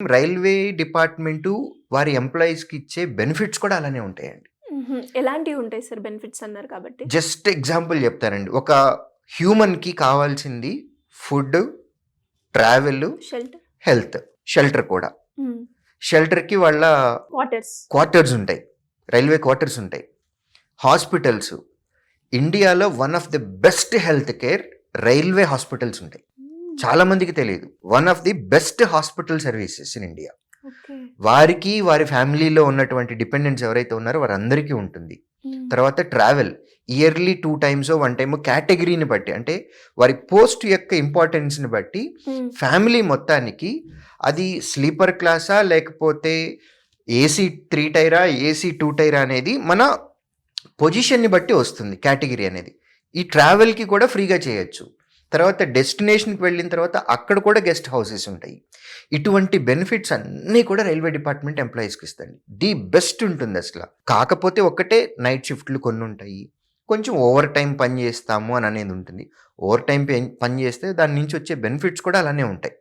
Railway department వారి ఎంప్లాయీస్‌కి ఇచ్చే బెనిఫిట్స్ కూడా అలానే ఉంటాయండి. ఎలాంటివి ఉంటాయి సార్ బెనిఫిట్స్ అన్నారు కాబట్టి? జస్ట్ ఎగ్జాంపుల్ చెప్తానండి. ఒక హ్యూమన్‌కి కావాల్సింది food, travel, shelter. Health, shelter కూడా. షెల్టర్‌కి వాళ్ళ క్వార్టర్స్. క్వార్టర్స్ ఉంటాయి. రైల్వే క్వార్టర్స్ ఉంటాయి. హాస్పిటల్స్. ఇండియాలో one of the best health care railway hospitals ఉంటాయి. చాలా మందికి తెలియదు. One of the best hospital services in India. వారికి వారి ఫ్యామిలీలో ఉన్నటువంటి డిపెండెంట్స్ ఎవరైతే ఉన్నారో వారందరికీ ఉంటుంది. తర్వాత ట్రావెల్ ఇయర్లీ 2 times 1 time కేటగిరీని బట్టి, అంటే వారి పోస్ట్ యొక్క ఇంపార్టెన్స్ని బట్టి ఫ్యామిలీ మొత్తానికి అది స్లీపర్ క్లాసా లేకపోతే ఏసీ 3 టైరా ఏసీ 2 టైరా అనేది మన పొజిషన్ని బట్టి వస్తుంది కేటగిరీ అనేది. ఈ ట్రావెల్కి కూడా ఫ్రీగా చేయొచ్చు. తర్వాత డెస్టినేషన్కి వెళ్ళిన తర్వాత అక్కడ కూడా గెస్ట్ హౌసెస్ ఉంటాయి. ఇటువంటి బెనిఫిట్స్ అన్నీ కూడా రైల్వే డిపార్ట్మెంట్ ఎంప్లాయీస్కి ఇస్తుంది. ది బెస్ట్ ఉంటుంది అసలు. కాకపోతే ఒక్కటే నైట్ షిఫ్ట్లు కొన్ని ఉంటాయి, కొంచెం ఓవర్ టైం పని చేస్తాము అని అనేది ఉంటుంది. ఓవర్ టైం పని చేస్తే దాని నుంచి వచ్చే బెనిఫిట్స్ కూడా అలానే ఉంటాయి.